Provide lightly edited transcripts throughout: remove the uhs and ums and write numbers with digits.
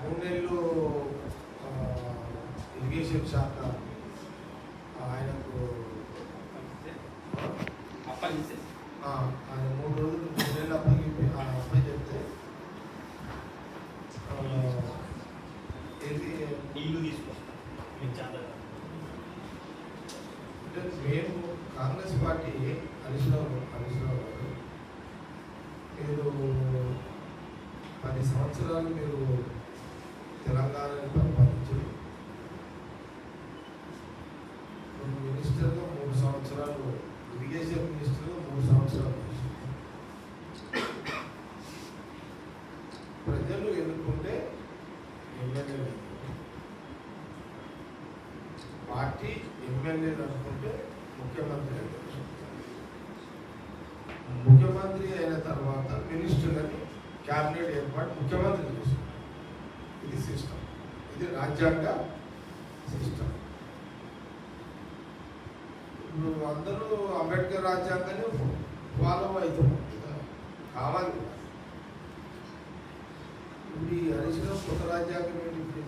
3 నెలలు ఇరిగేషన్ శాఖ ఆయనకు ఆయన 3 రోజులు 3 నెలలు అప్పగి చెప్తే ఏది ఇల్లు తీసుకొస్తాం. అంటే మేము కాంగ్రెస్ పార్టీ హరీశ్రావు గారు మీరు 10 సంవత్సరాలు మీరు తెలంగాణని పరిపాలించారు. మినిస్టర్గా 3 సంవత్సరాలు, ఇరిగేషన్ మినిస్టర్గా 3 సంవత్సరాలు ప్రజలు ఎన్నుకుంటే ఎమ్మెల్యేలు, పార్టీ ఎమ్మెల్యేలు అనుకుంటే ముఖ్యమంత్రి అయ్యారు. ముఖ్యమంత్రి అయిన తర్వాత మినిస్టర్లని క్యాబినెట్ ఏర్పాటు ముఖ్యమంత్రి చేస్తారు. ఇది సిస్టమ్, ఇది రాజ్యాంగ సిస్టమ్. ఇప్పుడు అందరూ అంబేద్కర్ రాజ్యాంగాన్ని ఫాలో అవుతున్నాం కావాలి కూడా. ఇప్పుడు ఈ హరీశ్రావు కొత్త రాజ్యాంగం ఏంటి?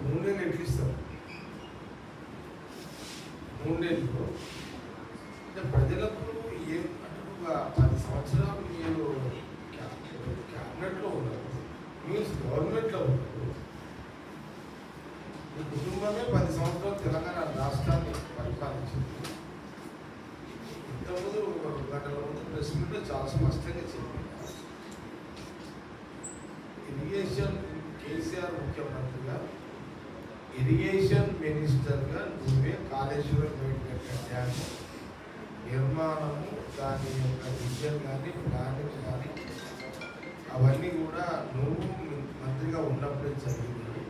3 నెలలు ఎట్లు ఇస్తారు? 3 నెలలు అంటే ప్రజలకు ఏం అంటే 10 సంవత్సరాలు మీరు క్యాబినెట్లో ఉన్నారు, మీన్స్ గవర్నమెంట్లో ఉన్నారు. మీ కుటుంబమే 10 సంవత్సరాలు తెలంగాణ రాష్ట్రాన్ని పరిపాలించింది. ఇంతకుముందు 2 గంటల ముందు ప్రెస్ మీట్లో చాలా స్పష్టంగా చెప్పింది. ఇరిగేషన్ కేసీఆర్ ముఖ్యమంత్రిగా, ఇరిగేషన్ మినిస్టర్గా నువ్వే కాళేశ్వరం డ్యామ్ నిర్మాణము, దాని యొక్క విజన్ కానీ ప్లానింగ్ కానీ అవన్నీ కూడా నువ్వు మంత్రిగా ఉన్నప్పుడే జరిగింది.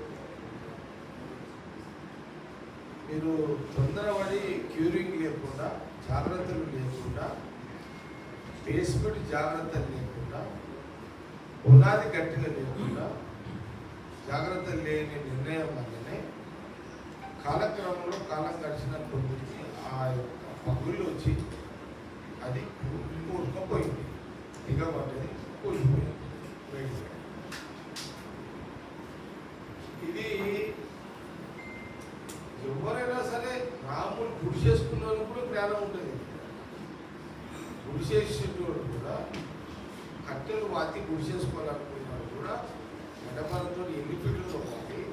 మీరు తొందరపడి క్యూరింగ్ లేకుండా, జాగ్రత్తలు లేకుండా, బేస్మెంట్ జాగ్రత్తలు లేకుండా, పునాది గట్టిగా లేకుండా, జాగ్రత్తలు లేని నిర్ణయం వల్లనే కాలక్రమంలో కాలం గడిచిన కొద్దికి ఆ యొక్క పగుళ్ళు వచ్చి అది కూరుకుపోయింది, దిగబడ్డది, కూలిపోయింది. ఇది ఎవరైనా సరే మామూలు గుడి చేసుకున్న వాళ్ళు కూడా జ్ఞానం ఉంటుంది. గుడి చేసేటోడు కూడా కట్టెలు వాతి గుడి చేసుకోవాలనుకున్నాడు కూడా గడపలతో ఎన్ని ఫీట్లతో పోయి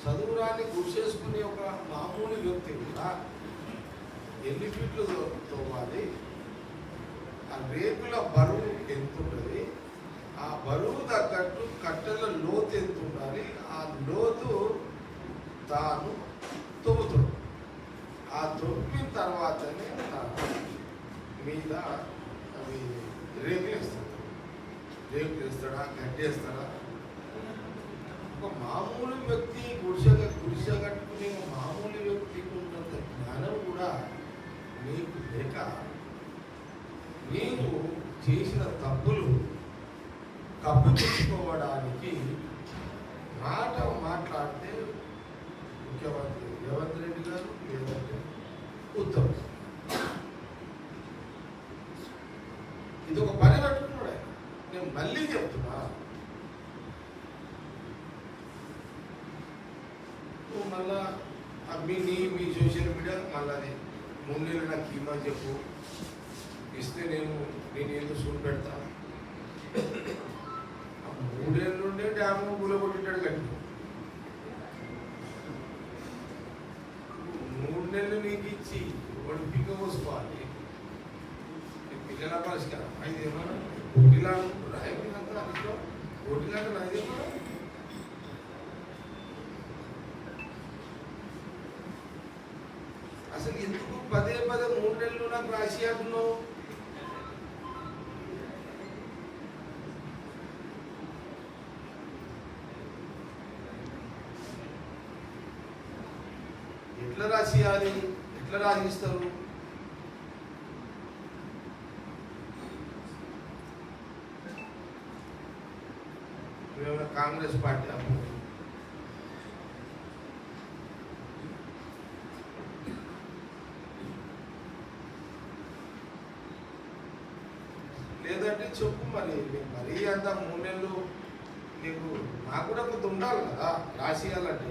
చదువురాన్ని గుడి చేసుకునే ఒక మామూలు వ్యక్తి కూడా ఎన్ని ఫీట్లు తోవాలి, ఆ రేకుల బరువు ఎంత ఉంటుంది, ఆ బరువు తగ్గట్టు కట్టెల లోతు ఎంత ఉండాలి, ఆ లోతు తాను తవ్వుతాడు. ఆ తవ్విన తర్వాతనే మీద అవి రేకులు వేస్తాడా, గడ్డేస్తాడా? ఒక మామూలు వ్యక్తి గుడిసె కట్టుకునే మామూలు వ్యక్తికి ఉన్నంత జ్ఞానం కూడా నీకు లేక నీవు చేసిన తప్పులు కప్పిపుచ్చుకోవడానికి మాట మాట్లాడితే ముఖ్యమంత్రి రేవంత్ రెడ్డి గారు, లేదంటే ఉత్తమ్, ఇది ఒక పని పెట్టుకున్నాడు ఆయన. నేను మళ్ళీ చెప్తున్నా, నువ్వు మళ్ళా మీ సోషల్ మీడియా మళ్ళీ 3 నెలలు నాకు ఇవ్వమని చెప్పు, ఇస్తే నేను ఏదో సూట్ పెడతా. 3 ఏళ్ళ నుండే డ్యామ్ కూలగొట్టింటాడు కట్టి 3 నెలలు నీకు ఇచ్చి వాడు పిక్క పోసుకోవాలి. పిల్లల పరిష్కారం అయిదేమన్నా ఓటిలా అనుకుంటున్నా, ఓటిలాగా నాదేమన్నా. అసలు ఎందుకు పదే 3 నెలలు నాకు రాసి అంటున్నావు? ఎట్లా రాసియాలి, ఎట్లా రాసిస్తారు? కాంగ్రెస్ పార్టీ అప్పుడు లేదంటే చెప్పు. మరీ అంత 3 నెలలు నీకు నాకు కూడా కొంత ఉండాలి కదా రాసియాలంటే.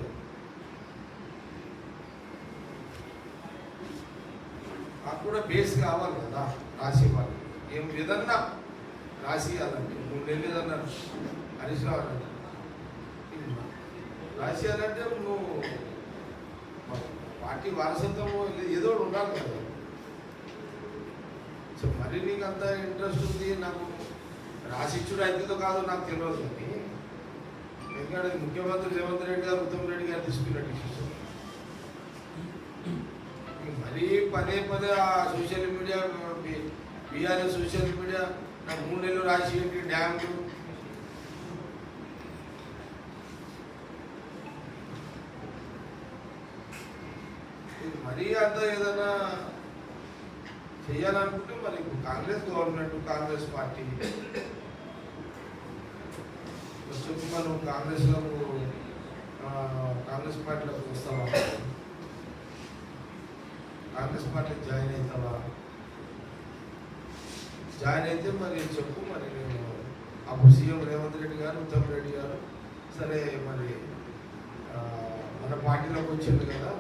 నాకు కూడా బేస్ కావాలి కదా రాసి ఇవ్వాలి. ఏం ఏదన్నా రాసియాలంటే 3 నెలలు ఏదన్నా హరీష్ రావు అంటే రాసియాలంటే నువ్వు పార్టీ వారసత్వం ఏదో ఒకటి ఉండాలి కదా. సో మరి నీకు అంత ఇంట్రెస్ట్ ఉంది నాకు రాసిచ్చుడు అవుతుందో కాదో నాకు తెలియదు. కానీ ఎందుకంటే ముఖ్యమంత్రి రేవంత్ రెడ్డి గారు ఉత్తమ్ రెడ్డి గారు తీసుకున్న డిసిషన్ మరీ పదే పదే ఆ social media BRS social media నాకు 3 నెలలు రాసి ఏంటి డ్యామ్లు మరీ అంత ఏదైనా చేయాలనుకుంటే మరి ఇప్పుడు కాంగ్రెస్ గవర్నమెంట్ కాంగ్రెస్ పార్టీ చెప్పు మనం కాంగ్రెస్ పార్టీలోకి వస్తావా, కాంగ్రెస్ పార్టీకి జాయిన్ అవుతావా, జాయిన్ అయితే మరి చెప్పు. మరి నేను అప్పుడు సీఎం రేవంత్ రెడ్డి గారు ఉత్తమ్ రెడ్డి గారు సరే మరి మన పార్టీలోకి వచ్చింది కదా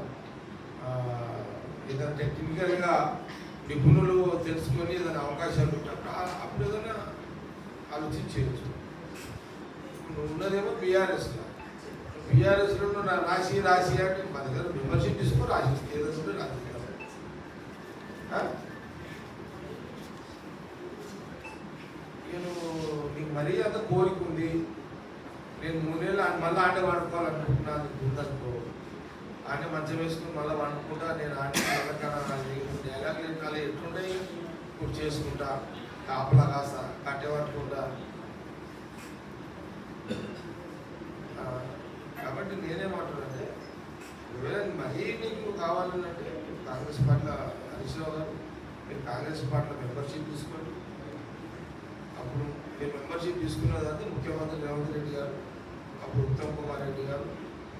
ఏదైనా టెక్నికల్గా నిపుణులు తెలుసుకొని ఏదైనా అవకాశాలు ఉంటే అప్పుడు ఏదైనా ఆలోచించవచ్చు. నువ్వు ఉన్నదేమో బీఆర్ఎస్లో నా రాసి అంటే మా దగ్గర మెంబర్షిప్ తీసుకో రాసి ఏదంటే రాసి నేను నీకు మరీ అంత కోరిక ఉంది నేను 3 నెలలు మళ్ళీ ఆట వాడుకోవాలనుకుంటున్నాను ఉందనుకో ఆట మంచం వేసుకుని మళ్ళీ వండుకుంటా నేను ఆట డైలాగ్ ఎట్లుంటాయి ఇప్పుడు చేసుకుంటా కాపలా కాస్త కట్టె పట్టుకుంటా. కాబట్టి నేనేమంటానంటే ఒకవేళ మరీ నీకు కావాలంటే కాంగ్రెస్ పార్టీలో హరీష్ రావు గారు మీరు కాంగ్రెస్ పార్టీలో మెంబర్షిప్ తీసుకోండి. అప్పుడు మీరు మెంబర్షిప్ తీసుకున్నదంటే ముఖ్యమంత్రి రేవంత్ రెడ్డి గారు అప్పుడు ఉత్తమ్ కుమార్ రెడ్డి గారు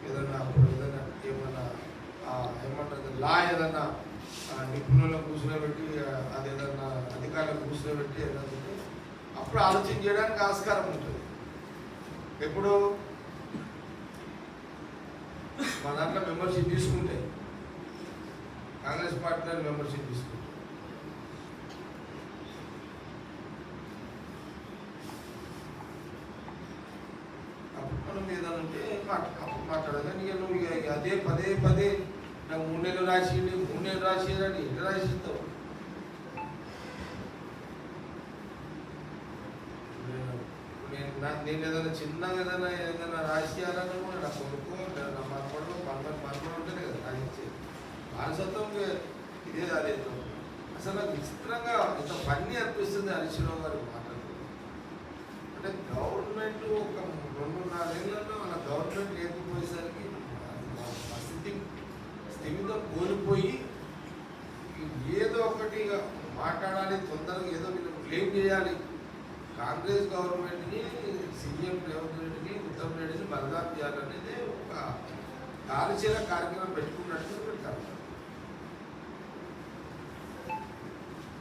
ఏదన్నా అప్పుడు ఏదైనా ఏమంటారు లా ఏదన్నా నిపుణులను కూర్చోబెట్టి అది ఏదన్నా అధికారులను కూర్చోబెట్టి ఏదైనా అప్పుడు ఆలోచన చేయడానికి ఆస్కారం ఉంటుంది. ఎప్పుడు మా దాంట్లో మెంబర్షిప్ తీసుకుంటే కాంగ్రెస్ పార్టీలో మెంబర్షిప్ తీసుకుంటే అప్పుడు మనం ఏదైనా ఉంటే మాట్లాడగా నువ్వు అదే పదే నాకు 3 నెలలు రాసియండి 3 నెలలు రాసియని ఎట్లా రాసిస్తావు? నేను ఏదైనా చిన్నగా ఏదైనా రాసియాలని నా కొడుకు నా మనవడు ఉంటేనే కదా రాయించేది. వారసత్వం ఇదే రాలేదు. అసలు నాకు విచిత్రంగా ఇంత ఫన్నీ అనిపిస్తుంది హరీష్ రావు గారు మాట్లాడుతూ. అంటే గవర్నమెంట్ ఒక 2-4 ఏళ్ళలో మన గవర్నమెంట్ లేకపోయేసరికి స్థిమితం కోల్పోయి ఏదో ఒకటి మాట్లాడాలి తొందరగా ఏదో వీళ్ళు క్లెయిమ్ చేయాలి. కాంగ్రెస్ గవర్నమెంట్ని సీఎం రేవంత్ రెడ్డిని ఉత్తమ్ రెడ్డిని బలదాం చేయాలనేది ఒక కార్యశీల కార్యక్రమం పెట్టుకున్నట్టు పెట్టారు.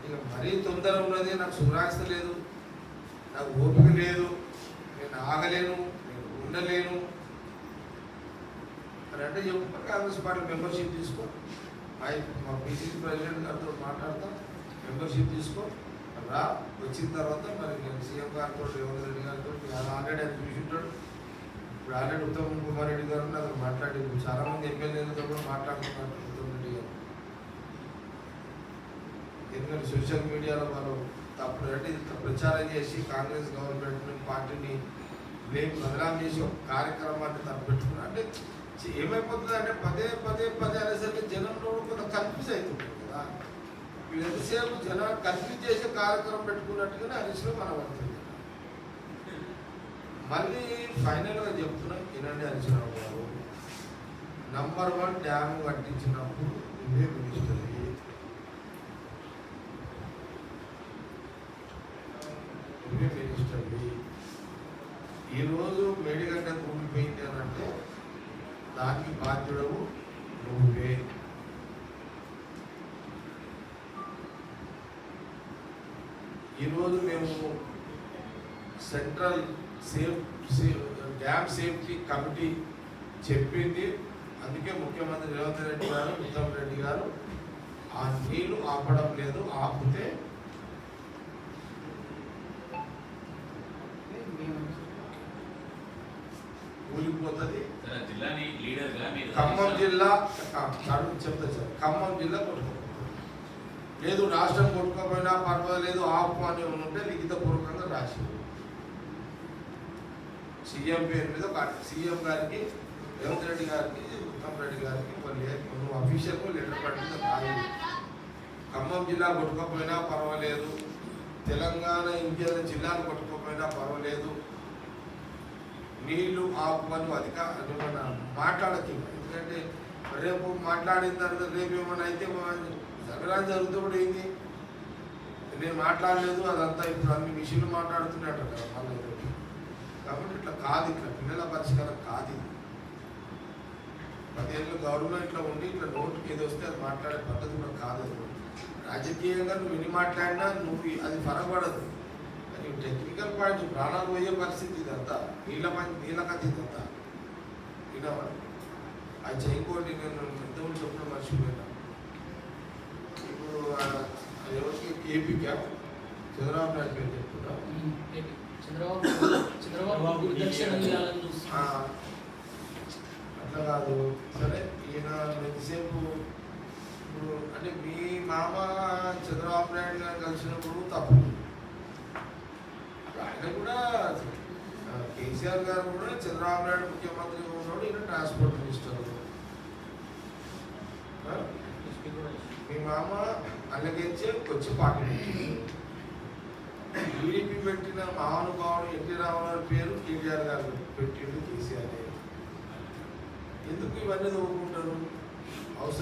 ఇక మరీ తొందర ఉన్నది నాకు సురాస్త లేదు నాకు ఓపిక లేదు నేను ఆగలేను నేను ఉండలేను అని అంటే చెప్పు కాంగ్రెస్ పార్టీ మెంబర్షిప్ తీసుకో. మా పీసీసీ ప్రెసిడెంట్ గారితో మాట్లాడతాం మెంబర్షిప్ తీసుకో రా. వచ్చిన తర్వాత మరి నేను సీఎం గారితో రేవంత్ రెడ్డి గారితో ఆల్రెడీ ఆయన చూసింటాడు. ఇప్పుడు ఆల్రెడీ ఉత్తమ్ కుమార్ రెడ్డి గారు అతను మాట్లాడి చాలామంది ఎమ్మెల్యేలతో కూడా మాట్లాడుతున్నారు ఉత్తమ్ రెడ్డి గారు. ఎందుకంటే సోషల్ మీడియాలో వాళ్ళు తప్పుడు అంటే ప్రచారం చేసి కాంగ్రెస్ గవర్నమెంట్ పార్టీని బదనాం చేసి ఒక కార్యక్రమాన్ని తను పెట్టుకున్నారు. అంటే ఏమైపోతుంది అంటే పదే అనేసరికి జనంలో కొంత కన్ఫ్యూజ్ అవుతుంది కదా. వీళ్ళు ఎంతసేపు జనాలు కన్ఫ్యూజ్ చేసే కార్యక్రమం పెట్టుకున్నట్టుగానే హరీష్లో మనం పడుతుంది. మళ్ళీ ఫైనల్గా చెప్తున్నాం వినండి హరీష్ రావు గారు. నంబర్ 1 డ్యామ్ కట్టించినప్పుడు ఇవే మినిస్టర్ ఈరోజు మేడిగడ్డ కూలిపోయింది అని అంటే దానికి బాధ్యుడవు నువ్వే. ఈరోజు మేము సెంట్రల్ డ్యామ్ సేఫ్టీ కమిటీ చెప్పింది. అందుకే ముఖ్యమంత్రి రేవంత్ రెడ్డి గారు, ఉత్తమ్ రెడ్డి గారు ఆ నీళ్లు ఆపడం లేదు. ఆపితే కూలిపోతుంది. జిల్లాని లీడర్గా మీరు ఖమ్మం జిల్లా చెప్తా సార్, ఖమ్మం జిల్లా కొట్టుకోపోతుంది. లేదు రాష్ట్రం కొట్టుకోపోయినా పర్వాలేదు ఆపు అని ఉంటే లిఖితపూర్వకంగా రాసి సీఎం పేరు మీద సీఎం గారికి, రేవంత్ రెడ్డి గారికి, ఉత్తమ్ రెడ్డి గారికి నువ్వు అఫీషియల్గా లెటర్ పట్టింది కాదు. ఖమ్మం జిల్లా కొట్టుకోపోయినా పర్వాలేదు, తెలంగాణ ఇంకేదైనా జిల్లాలు కొట్టుకోపోయినా పర్వాలేదు, నీళ్లు ఆపు అని మన మాట్లాడకి. ఎందుకంటే రేపు మాట్లాడిన తర్వాత రేపు ఏమైనా అయితే జరుగుతూ కూడా ఏంది, నేను మాట్లాడలేదు అదంతా ఇప్పుడు అన్ని మిషన్లు మాట్లాడుతున్నాడు కదా మళ్ళీ. కాబట్టి ఇట్లా కాదు, ఇట్లా పిల్లల పరిష్కారం కాదు. 10 ఏళ్ళు గవర్నమెంట్లో ఉండి ఇట్లా నోటుకి ఏది వస్తే అది మాట్లాడే పద్ధతి కూడా కాదు. రాజకీయంగా నువ్వు ఎన్ని మాట్లాడినా నువ్వు అది ఫరపడదు. కానీ టెక్నికల్ పాయింట్ ప్రాణాలు పోయే పరిస్థితి ఇదంతా, నీళ్ళకది ఇదంతా వినవా. అది చేయకోండి. నేను ఇంతకుముందు చెప్పిన మర్చిపోయినా. ఇప్పుడు ఎవరికి ఏపీకా చంద్రబాబు నాయుడు పేరు చెప్తున్నా. అట్లా కాదు. సరే ఈయన ఎంతసేపు ఇప్పుడు అంటే మీ మామ చంద్రబాబు నాయుడు గారు కలిసినప్పుడు తప్పు. ఆయన కూడా కేసీఆర్ గారు కూడా చంద్రబాబు నాయుడు ముఖ్యమంత్రిగా ఉన్నాడు, ఈయన ట్రాన్స్పోర్ట్ మినిస్టర్. మీ మామ అల్లగెచ్చే వచ్చి పార్టీ టీడీపీ పెట్టిన మహానుభావుడు ఎన్టీ రామారావు పేరు కేటీఆర్ గారు పెట్టిండు, కేసీఆర్. ఎందుకు ఇవన్నీ చదువుకుంటారు అవసరం?